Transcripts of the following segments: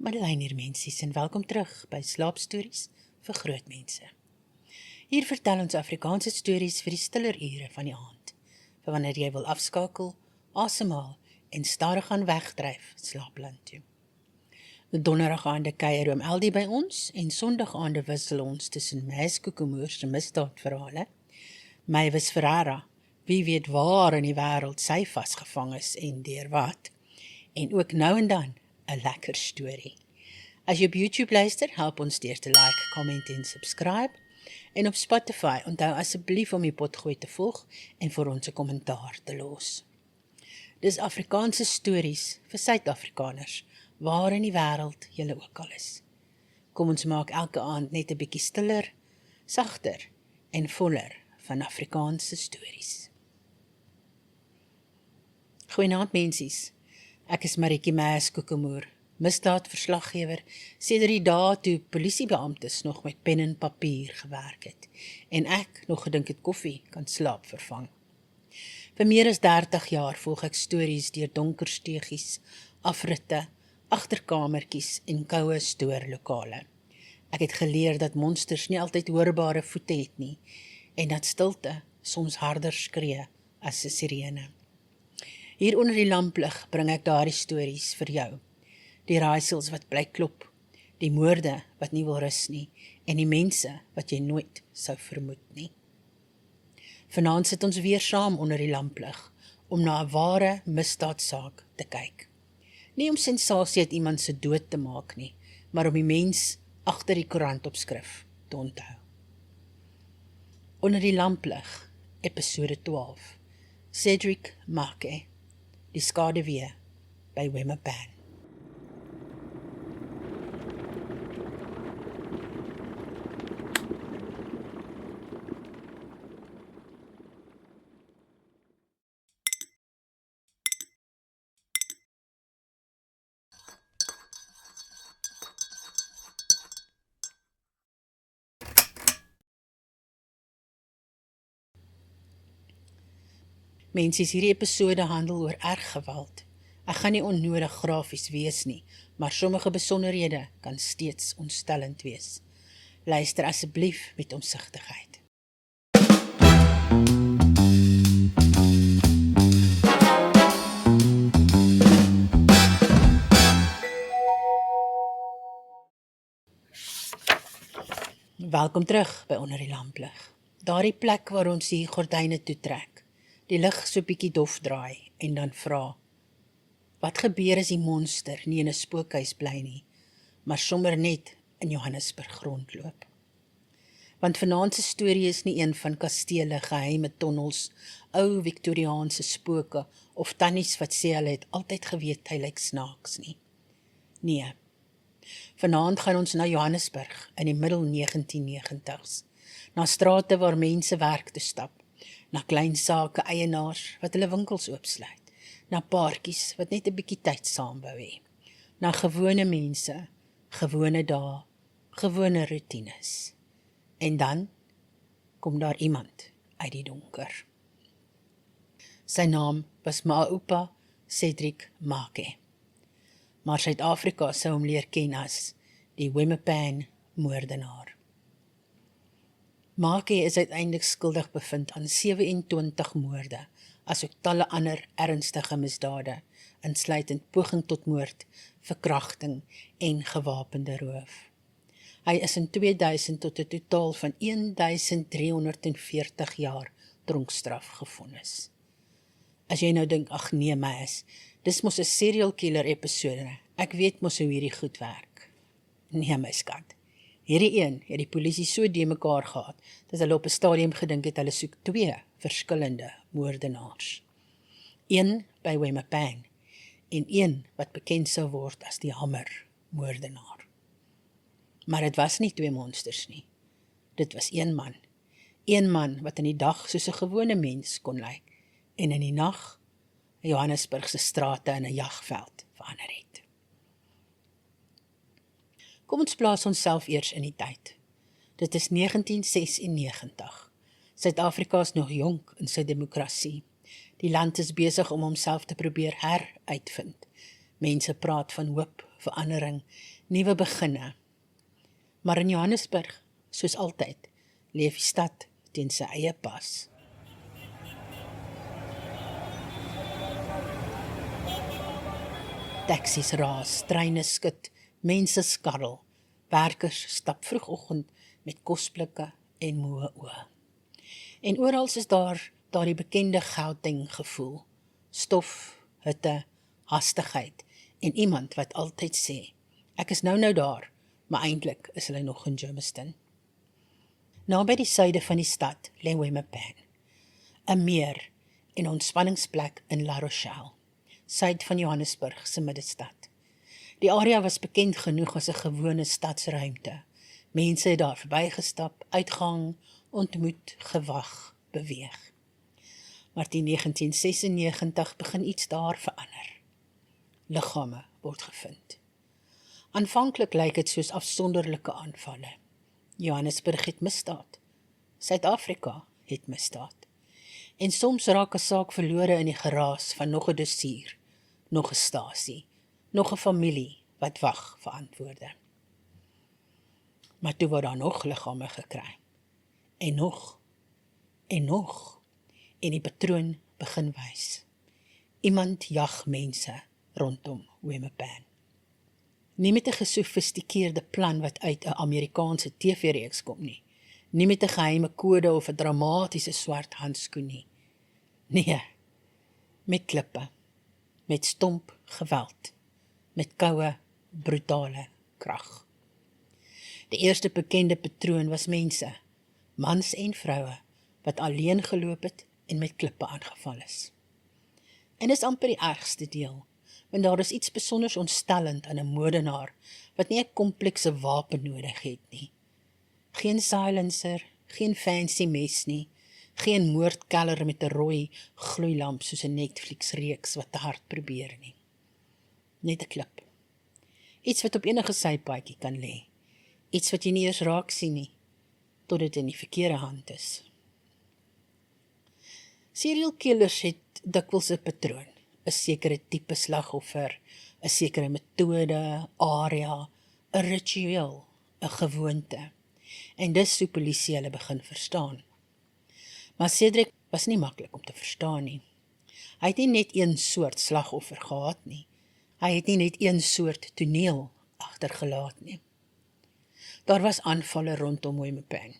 Madeleine hier mensies en welkom terug by Slaapstories vir groot mense. Hier vertel ons Afrikaanse stories vir die stiller ure van die aand, vir wanneer jy wil afskakel, asemhaal en stadig gaan wegdryf slaapland toe. Donderdagaande kuier oom Eldie by ons en sondagaande wissel ons tussen Maes Koekemoer se misdaadverhale, Mavis Ferreira, wie weet waar in die wêreld sy vasgevang is en deur wat, en ook nou en dan 'n lekker storie. As jy op YouTube luister, help ons deur te like, comment en subscribe. En op Spotify, onthou asseblief om die potgooi te volg en vir ons 'n kommentaar te los. Dis Afrikaanse stories vir Suid-Afrikaners, waar in die wêreld julle ook al is. Kom ons maak elke aand net 'n bietjie stiller, sagter en voller van Afrikaanse stories. Goeienaand mensies. Ek is Maritjie Maes Koekemoer, misdaadverslaggewer, sedert die dae toe polisiebeamptes nog met pen en papier gewerk het, en ek nog gedink het koffie kan slaap vervang. Vir meer as 30 jaar volg ek stories deur donker steegies, afritte, agterkamertjies en koue stoorlokale. Ek het geleer dat monsters nie altyd hoorbare voete het nie, en dat stilte soms harder skree as 'n sirene. Hier onder die lamplig bring ek daardie stories vir jou. Die raaisels wat bly klop, die moorde wat nie wil rus nie, en die mense wat jy nooit sou vermoed nie. Vanaand sit ons weer saam onder die lamplig, om na 'n ware misdaadsaak te kyk. Nie om sensasie uit iemand se dood te maak nie, maar om die mens agter die koerantopskrif te onthou. Onder die lamplig, episode 12, Cedric Make, die skaduwee by Wemapan. Mensies, hierdie episode handel oor erg geweld. Ek gaan nie onnodig grafies wees nie, maar sommige besonderhede kan steeds ontstellend wees. Luister asseblief met omsigtigheid. Welkom terug by onder die lamplig. Daardie plek waar ons die gordyne toetrek, die lig so bietjie dof draai en dan vra, wat gebeur as die monster nie in 'n spookhuis bly nie, maar sommer net in Johannesburg rondloop? Want vanaand se storie is nie een van kastele, geheime tonnels, ou Victoriaanse spooke of tannies wat sê hulle het altyd geweet hy lyk snaaks nie. Nee, vanaand gaan ons na Johannesburg in die middel 1990s, na strate waar mense werk te stap, na klein sake eienaars wat hulle winkels oopsluit, na paartjies wat net 'n bietjie tyd saambou hê, na gewone mense, gewone dae, gewone roetines. En dan kom daar iemand uit die donker. Sy naam was Maoupa Cedric Make, maar Suid-Afrika sou hom leer ken as die Wemapan moordenaar. Make is uiteindelik skuldig bevind aan 27 moorde, asook talle ander ernstige misdade, insluitend poging tot moord, verkrachting en gewapende roof. Hy is in 2000 tot 'n totaal van 1340 jaar tronkstraf gevonnis. As jy nou dink, ag nee Maes, dis mos 'n serial killer episode, ek weet mos hoe hierdie goed werk. Nee my skat. Hierdie een het die polisie so de mekaar gehad, dat hulle op 'n stadium gedink het hulle soek 2 verskillende moordenaars. Een by Wemapan en een wat bekend sou word as die Hammer moordenaar. Maar dit was nie 2 monsters nie. Dit was een man. Een man wat in die dag soos 'n gewone mens kon lyk en in die nag Johannesburg se strate in 'n jagveld verander het. Kom ons plaas onsself eers in die tyd. Dit is 1996. Suid-Afrika is nog jonk in sy demokrasie. Die land is besig om homself te probeer heruitvind. Mense praat van hoop verandering, nuwe beginne. Maar in Johannesburg, soos altyd, leef die stad teen sy eie pas. Taksies raas, treine skud, mense skarrel, werkers stap vroegoggend met kosblikke en moe oë. En oral is daar die bekende Gauteng gevoel, stof, hitte, hastigheid en iemand wat altyd sê, ek is nou daar, maar eintlik is hulle nog in Germiston. Naby die suide van die stad lê Wemapan, 'n meer en ontspanningsplek in La Rochelle, suid van Johannesburg se middestad. Die area was bekend genoeg as 'n gewone stadsruimte. Mense het daar verbygestap, uitgehang, ontmoet, gewag, beweeg. Maar teen 1996 begin iets daar verander. Liggame word gevind. Aanvanklik lyk dit soos afsonderlike aanvalle. Johannesburg het misdaad. Suid-Afrika het misdaad. En soms raak 'n saak verlore in die geraas van nog 'n dossier, nog 'n stasie, nog 'n familie wat wag vir antwoorde. Maar toe word daar nog liggame gekry. En nog. En die patroon begin wys. Iemand jag mense rondom Wemapan. Nie met 'n gesofistikeerde plan wat uit 'n Amerikaanse TV-reeks kom nie. Nie met 'n geheime kode of 'n dramatiese swart handskoen nie. Nee, met klippe, met stomp geweld, met koue, brutale krag. Die eerste bekende patroon was mense, mans en vroue, wat alleen geloop het en met klippe aangeval is. En dis amper die ergste deel, want daar is iets besonders ontstellend aan 'n moordenaar, wat nie 'n komplekse wapen nodig het nie. Geen silencer, geen fancy mes nie, geen moordkeller met 'n rooi gloeilamp soos 'n Netflix-reeks wat te hard probeer nie. Net 'n klip. Iets wat op enige sypaadjie kan lê. Iets wat jy nie eers raak sien nie, tot dit in die verkeerde hand is. Serial killers het dikwels 'n patroon, 'n sekere tipe slagoffer, 'n sekere metode, area, 'n ritueel, 'n gewoonte. En dis hoe polisie hulle begin verstaan. Maar Cedric was nie maklik om te verstaan nie. Hy het nie net een soort slagoffer gehad nie. Hy het nie net een soort toneel agtergelaat nie. Daar was aanvalle rondom Wemapan.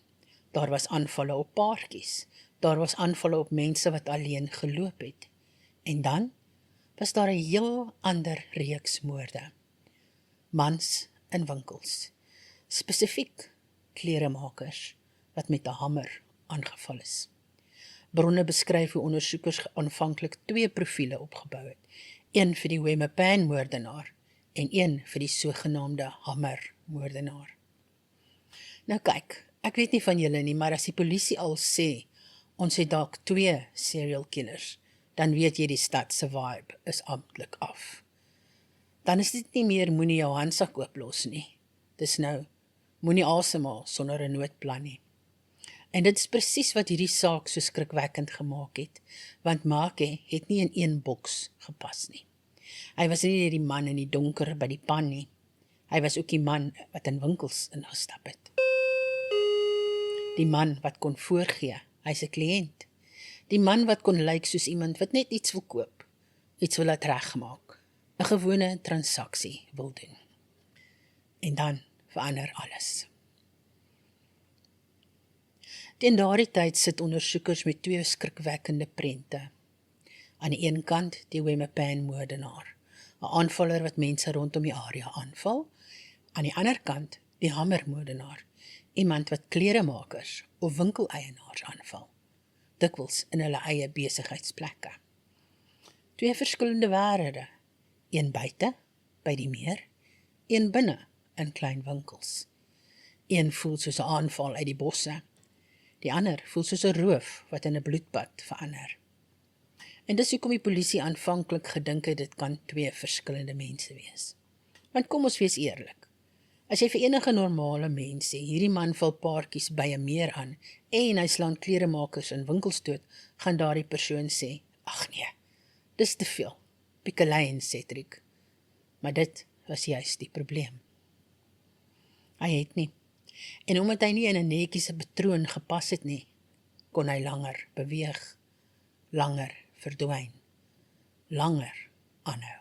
Daar was aanvalle op paartjies. Daar was aanvalle op mense wat alleen geloop het. En dan was daar 'n heel ander reeks moorde. Mans in winkels. Spesifiek kleremakers wat met 'n hamer aangeval is. Bronne beskryf hoe ondersoekers aanvanklik 2 profiele opgebou het. Een vir die Wemapan moordenaar en een vir die sogenaamde hamer moordenaar. Nou kyk, ek weet nie van julle nie, maar as die polisie al sê, ons het dalk 2 serial killers, dan weet jy die stad se vibe is amptelik af. Dan is dit nie meer moenie jou handsak ooplos nie. Dis nou, moenie asemhaal sonder 'n noodplan nie. En dit is presies wat hierdie saak so skrikwekkend gemaak het, want Make het nie in een boks gepas nie. Hy was nie net die man in die donker by die pan nie, hy was ook die man wat in winkels ingestap het. Die man wat kon voorgee, hy's 'n kliënt. Die man wat kon lyk soos iemand wat net iets wil koop, iets wil laat regmaak, 'n gewone transaksie wil doen. En dan verander alles. Teen daardie tyd sit ondersoekers met 2 skrikwekkende prente. Aan die een kant die Wemapan moordenaar, 'n aanvaller wat mense rondom die area aanval. Aan die ander kant die hamermoordenaar, iemand wat kleremakers of winkeleienaars aanval, dikwels in hulle eie besigheidsplekke. 2 verskillende wêrelde, een buite, by die meer, een binne, in klein winkels. Een voel soos 'n aanval uit die bosse, die ander voel soos 'n roof wat in 'n bloedbad verander. En dis hoekom die polisie aanvanklik gedink het dit kan 2 verskillende mense wees. Want kom ons wees eerlik, as jy vir enige normale mens sê, hierdie man val paartjies by 'n meer aan, en hy slaan kleremakers in winkels dood, gaan daardie persoon sê, ag nee, dis te veel, Piekelei en Cedric. Maar dit was juist die probleem. Hy het nie. En omdat hy nie in 'n netjiese patroon gepas het nie, kon hy langer beweeg, langer verdwyn, langer aanhou.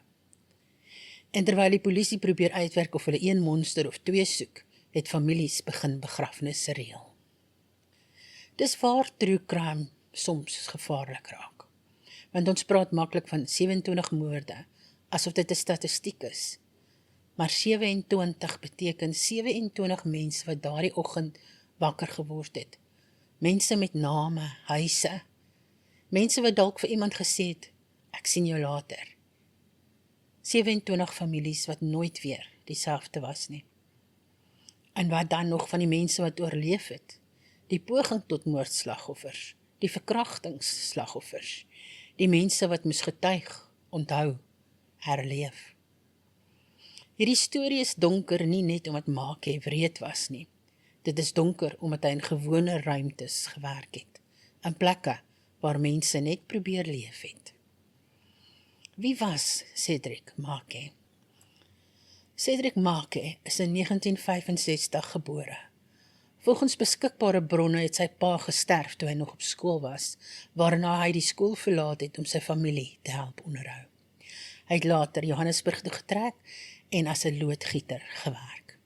En terwyl die polisie probeer uitwerk of hulle een monster of twee soek, het families begin begrafnisse reël. Dis waar true crime soms gevaarlik raak. Want ons praat maklik van 27 moorde, asof dit 'n statistiek is. Maar 27 beteken 27 mense wat daardie oggend wakker geword het. Mense met name, huise. Mense wat dalk vir iemand gesê het, ek sien jou later. 27 families wat nooit weer dieselfde was nie. En wat dan nog van die mense wat oorleef het? Die poging tot moordslagoffers, die verkrachtingsslagoffers, die mense wat moes getuig, onthou, herleef. Hierdie storie is donker nie net omdat Maake wreed was nie. Dit is donker omdat hy in gewone ruimtes gewerk het, in plekke waar mense net probeer leef het. Wie was Cedric Maake? Cedric Maake is in 1965 gebore. Volgens beskikbare bronne het sy pa gesterf toe hy nog op skool was, waarna hy die skool verlaat het om sy familie te help onderhou. Hy het later Johannesburg toe getrek en as 'n loodgieter gewerk.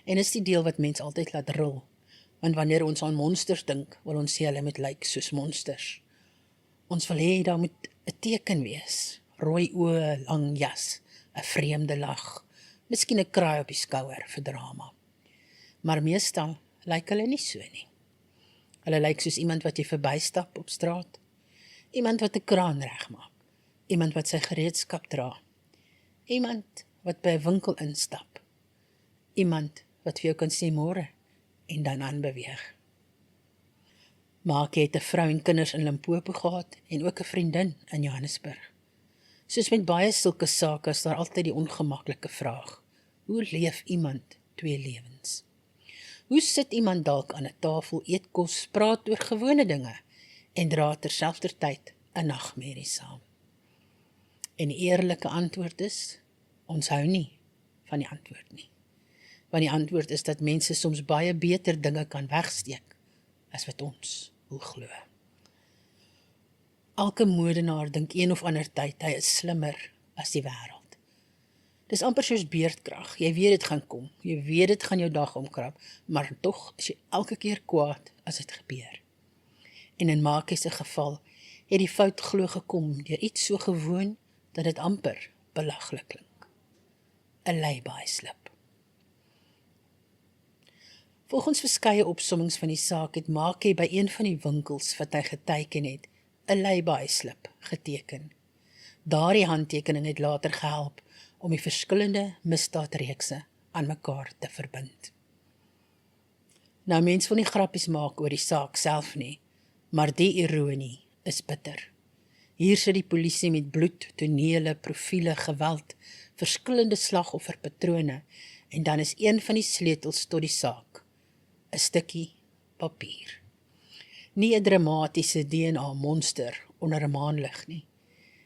En is die deel wat mens altyd laat rol, want wanneer ons aan monsters dink, wil ons sê hulle moet lyk soos monsters. Ons wil hê daar moet 'n teken wees, rooi oë, lang jas, 'n vreemde lag, miskien 'n kraai op die skouer vir drama. Maar meestal lyk hulle nie so nie. Hulle lyk soos iemand wat jy verbystap op straat, iemand wat 'n kraan regmaak, iemand wat sy gereedskap dra, iemand wat by 'n winkel instap, iemand wat vir jou kan sê môre en dan aanbeweeg. Maake het 'n vrou en kinders in Limpopo gehad en ook 'n vriendin in Johannesburg. Soos met baie sulke sake is daar altyd die ongemaklike vraag: hoe leef iemand twee lewens? Hoe sit iemand dalk aan 'n tafel, eet kos, praat oor gewone dinge en dra terselfdertyd 'n nagmerrie saam? En die eerlike antwoord is, ons hou nie van die antwoord nie. Want die antwoord is dat mense soms baie beter dinge kan wegsteek as wat ons wil glo. Elke moordenaar dink een of ander tyd hy is slimmer as die wêreld. Dis amper soos beerdkrag, jy weet dit gaan kom, jy weet dit gaan jou dag omkrap, maar tog is jy elke keer kwaad as dit gebeur. En in Maake se geval het die fout glo gekom deur iets so gewoon dat dit amper belaglik klink. 'n lay-by-slip. Volgens verskeie opsommings van die saak het Maake by een van die winkels wat hy geteken het, 'n lay-by-slip geteken. Daardie handtekening het later gehelp om die verskillende misdaadreekse aan mekaar te verbind. Nou, mens wil nie grappies maak oor die saak self nie, maar die ironie is bitter. Hier sit die polisie met bloed, tonele, profiele, geweld, verskillende slagofferpatrone, en dan is een van die sleutels tot die saak 'n stukkie papier. Nie 'n dramatiese DNA-monster onder 'n maanlig nie.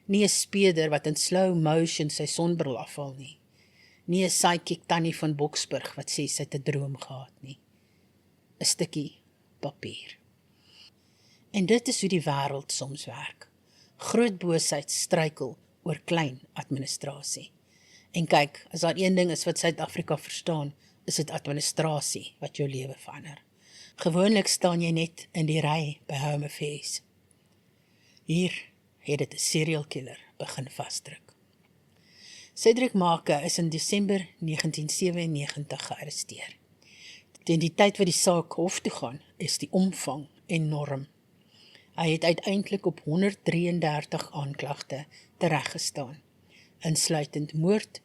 Nie 'n speeder wat in slow motion sy sonbril afval nie. Nie 'n psychic tannie van Boksburg wat sê sy het 'n droom gehad nie. 'n stukkie papier. En dit is hoe die wêreld soms werk. Groot boosheid struikel oor klein administrasie. En kyk, as daar een ding is wat Suid-Afrika verstaan, is dit administrasie wat jou lewe verander. Gewoonlik staan jy net in die ry by Home Affairs. Hier het dit 'n serial killer begin vasdruk. Cedric Maake is in Desember 1997 gearresteer. Teen die tyd wat die saak hof toe gaan, is die omvang enorm. Hy het uiteindelik op 133 aanklagte tereggestaan, insluitend moord,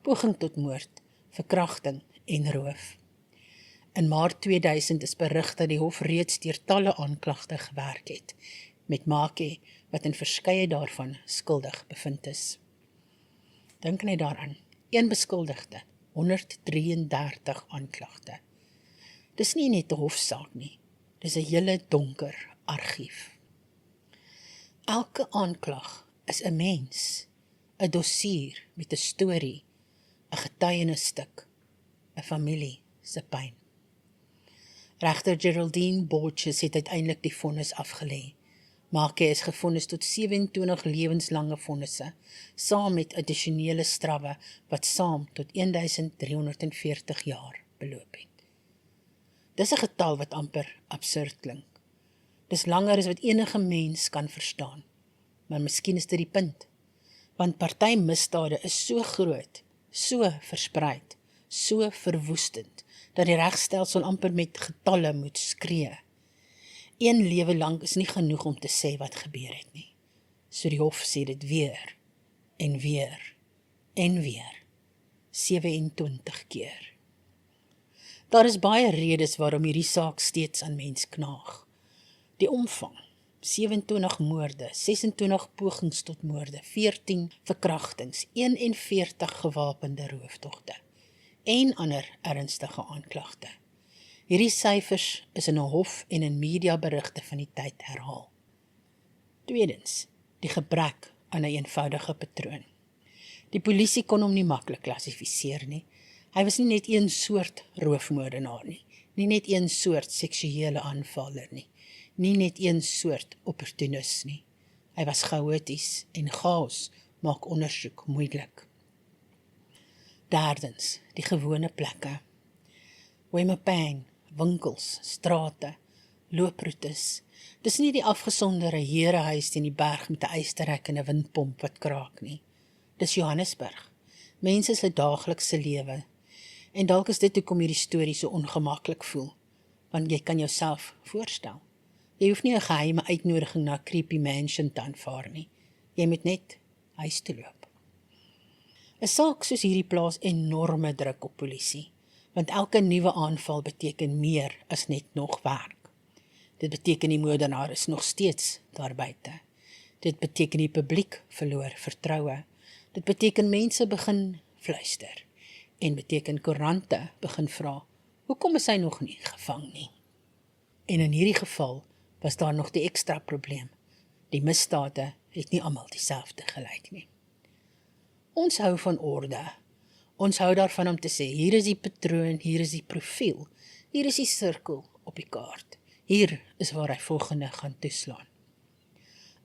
poging tot moord, verkrachting en roof. In Maart 2000 is berig dat die hof reeds deur talle aanklagte gewerk het, met Maake wat in verskeie daarvan skuldig bevind is. Dink net daaraan, een beskuldigde, 133 aanklagte. Dis nie net 'n hofsaak nie, dis 'n hele donker argief. Elke aanklag is 'n mens, 'n dossier met 'n storie, 'n getuienisstuk, 'n familie se pyn. Regter Geraldine Borges het uiteindelik die vonnis afgelê. Maakey is gevonnis tot 27 lewenslange vonnisse, saam met addisionele strawwe wat saam tot 1340 jaar beloop het. Dis 'n getal wat amper absurd klink. Dis langer as wat enige mens kan verstaan. Maar miskien is dit die punt. Want party misdade is so groot, so verspreid, so verwoestend, dat die regstelsel amper met getalle moet skree. Een lewe lank is nie genoeg om te sê wat gebeur het nie. So die hof sê dit weer, en weer, en weer, 27 keer. Daar is baie redes waarom hierdie saak steeds aan mens knaag. Die omvang, 27 moorde, 26 pogings tot moorde, 14 verkrachtings, 41 gewapende rooftogte en ander ernstige aanklagte. Hierdie syfers is in 'n hof en in mediaberigte van die tyd herhaal. Tweedens, die gebrek aan 'n eenvoudige patroon. Die polisie kon hom nie maklik klassifiseer nie. Hy was nie net een soort roofmoordenaar nie, nie net een soort seksuele aanvaller nie, nie net een soort opportunis nie. Hy was chaoties en chaos maak ondersoek moeilik. Derdens, die gewone plekke. Wemapang, winkels, strate, looproetes. Dis nie die afgesonderde herehuis teen die berg met 'n ysterrek en 'n windpomp wat kraak nie. Dis Johannesburg, mense se daaglikse lewe. En dalk is dit hoekom hierdie storie so ongemaklik voel, want jy kan jouself voorstel. Jy hoef nie 'n geheime uitnodiging na 'n creepy mansion te aanvaar nie. Jy moet net huis toe loop. 'n Saak soos hierdie plaas enorme druk op polisie, want elke nuwe aanval beteken meer as net nog werk. Dit beteken die moordenaar is nog steeds daar buite. Dit beteken die publiek verloor vertroue. Dit beteken mense begin fluister. En beteken koerante begin vra, hoekom is hy nog nie gevang nie? En in hierdie geval was daar nog die ekstra probleem. Die misdade het nie almal dieselfde gelyk nie. Ons hou van orde. Ons hou daarvan om te sê, hier is die patroon, hier is die profiel, hier is die sirkel op die kaart. Hier is waar hy volgende gaan toeslaan.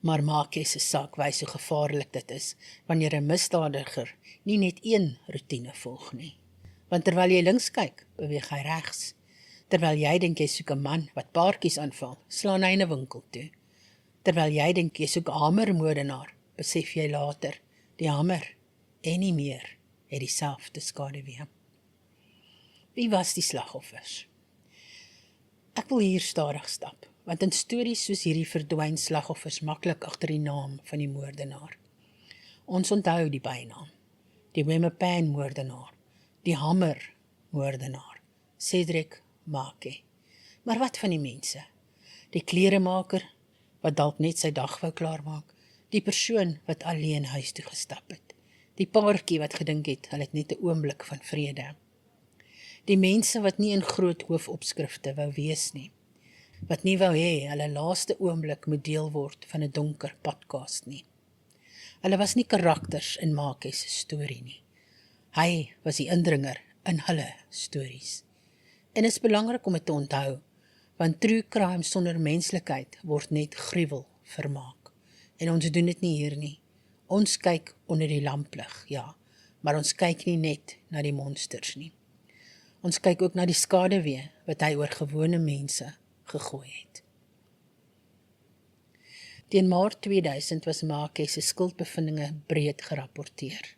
Maar Maakey se saak wys hoe gevaarlik dit is, wanneer 'n misdadiger nie net een roetine volg nie. Want terwyl jy links kyk, beweeg hy regs. Terwyl jy dink jy soek 'n man wat paartjies aanval, slaan hy in 'n winkel toe. Terwyl jy dink jy soek 'n hamermoordenaar, besef jy later, die hamer en nie meer het dieselfde skaduwee. Wie was die slagoffers? Ek wil hier stadig stap, want in stories soos hierdie verdwyn slagoffers maklik agter die naam van die moordenaar. Ons onthou die bynaam, die Wemapang moordenaar, die hamer moordenaar, Cedric Maakey. Maar wat van die mense? Die kleremaker, wat dalk net sy dag wou klaarmaak, die persoon wat alleen huis toe gestap het, die paartjie wat gedink het, hulle het net 'n oomblik van vrede. Die mense wat nie in groot hoofopskrifte wou wees nie, wat nie wou hê hulle laaste oomblik moet deel word van 'n donker podcast nie. Hulle was nie karakters in Maakey se storie nie. Hy was die indringer in hulle stories. En is belangrik om dit te onthou, want true crime sonder menslikheid word net gruwel vermaak. En ons doen dit nie hier nie. Ons kyk onder die lamplig, ja, maar ons kyk nie net na die monsters nie. Ons kyk ook na die skaduwee wat hy oor gewone mense gegooi het. Teen Maart 2000 was Maakey se skuldbevindinge breed gerapporteer.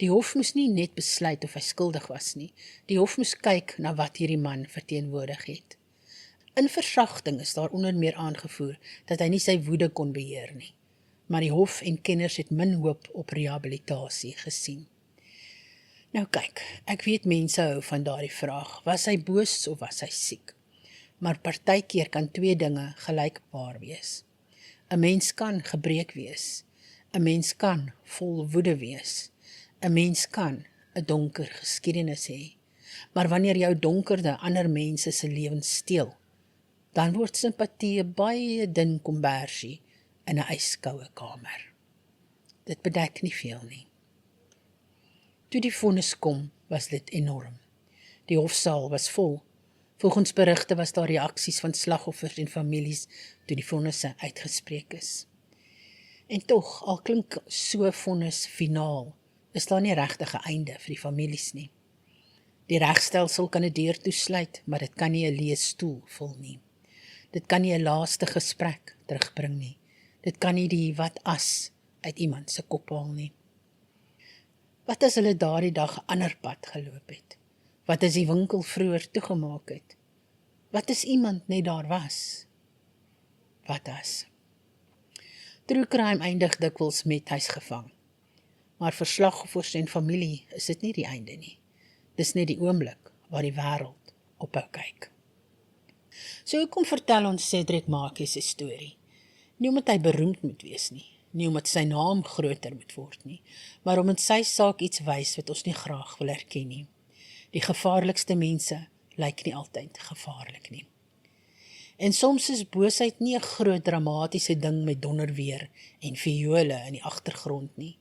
Die hof moes nie net besluit of hy skuldig was nie, die hof moes kyk na wat hierdie man verteenwoordig het. In versagting is daar onder meer aangevoer dat hy nie sy woede kon beheer nie, maar die hof en kenners het min hoop op rehabilitasie gesien. Nou kyk, ek weet mense hou van daardie vraag, was hy boos of was hy siek? Maar partykeer kan twee dinge gelykbaar wees. 'n Mens kan gebreek wees, 'n mens kan vol woede wees, 'n mens kan 'n donker geskiedenis hê, maar wanneer jou donkerde ander mense se lewens steel, dan word simpatie 'n baie dun kombersie in 'n yskoue kamer. Dit bedek nie veel nie. Toe die vonnis kom, was dit enorm. Die hofsaal was vol. Volgens berigte was daar reaksies van slagoffers en families toe die vonnisse uitgespreek is. En tog, al klink so vonnis finaal, is daar nie regtig 'n einde vir die families nie. Die regstelsel kan 'n deur toesluit, maar dit kan nie 'n leesstoel vul nie. Dit kan nie 'n laaste gesprek terugbring nie. Dit kan nie die wat as uit iemand se kop haal nie. Wat as hulle daardie dag 'n ander pad geloop het? Wat as die winkel vroeër toegemaak het? Wat as iemand net daar was? Wat as? True crime eindig dikwels met hy's gevang. Maar vir slagoffers en familie is dit nie die einde nie. Dis net die oomblik waar die wêreld ophou kyk. So hoekom vertel ons Cedric Markie se storie? Nie omdat hy beroemd moet wees nie, nie omdat sy naam groter moet word nie, maar omdat sy saak iets wys wat ons nie graag wil erken nie. Die gevaarlikste mense lyk nie altyd gevaarlik nie. En soms is boosheid nie 'n groot dramatiese ding met donderweer en viole in die agtergrond nie.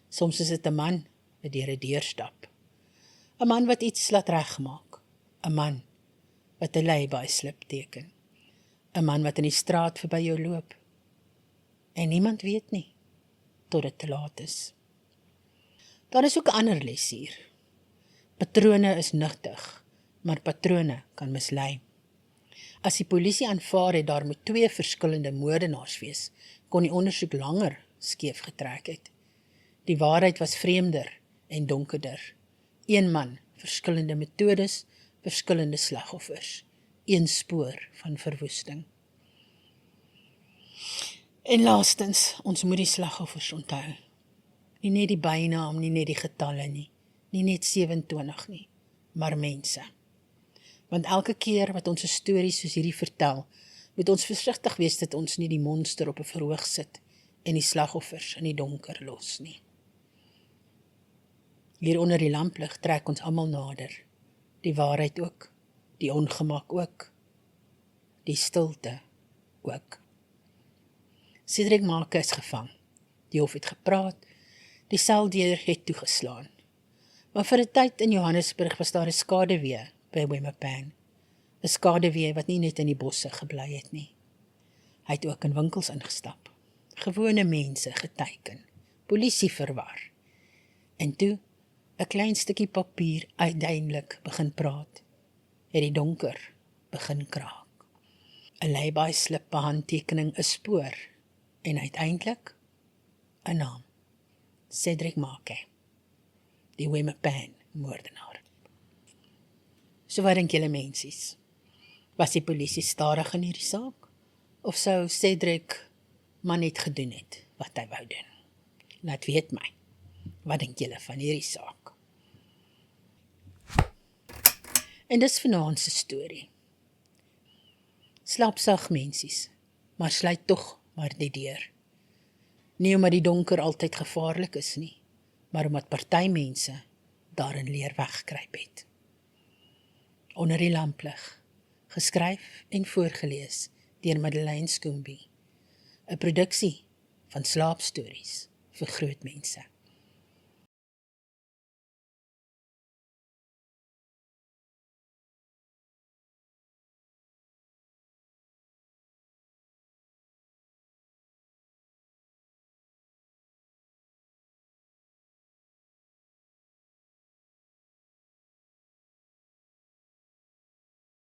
Soms is dit 'n man wat deur 'n deur stap. 'n Man wat iets laat regmaak. 'n Man wat 'n lay-by slip teken. 'n Man wat in die straat verby jou loop. En niemand weet nie, tot dit te laat is. Daar is ook 'n ander les hier. Patrone is nuttig, maar patrone kan mislei. As die polisie aanvaar het daar moet 2 verskillende moordenaars wees, kon die ondersoek langer skeef getrek het. Die waarheid was vreemder en donkerder. 1 man, verskillende metodes, verskillende slagoffers. 1 spoor van verwoesting. En laastens, ons moet die slagoffers onthou. Nie net die bynaam, nie net die getalle nie, nie net 27 nie, maar mense. Want elke keer wat ons 'n storie soos hierdie vertel, moet ons versigtig wees dat ons nie die monster op 'n verhoog sit en die slagoffers in die donker los nie. Hier onder die lamplig trek ons almal nader. Die waarheid ook, die ongemak ook, die stilte ook. Cedric Markie is gevang. Die hof het gepraat, die seldeur het toegeslaan. Maar vir 'n tyd in Johannesburg was daar 'n skaduwee by Wemapan. 'n Skaduwee wat nie net in die bosse gebly het nie. Hy het ook in winkels ingestap. Gewone mense geteiken, polisie verwar. En toe 'n klein stukkie papier uiteindelik begin praat, het die donker begin kraak. 'n lay-by slip, 'n handtekening, 'n spoor en uiteindelik 'n naam. Cedric Markie, die Wemapan moordenaar. So wat dink julle mensies? Was die polisie stadig in hierdie saak? Of sou Cedric maar net gedoen het wat hy wou doen? Laat weet my, wat dink julle van hierdie saak? En dis vanaand se storie. Slaap sag mensies, maar sluit tog maar die deur. Nie omdat die donker altyd gevaarlik is nie, maar omdat party mense daarin leer wegkruip het. Onder die lamplig, geskryf en voorgelees deur Madeleine Skoombie, 'n produksie van Slaapstories vir groot mense.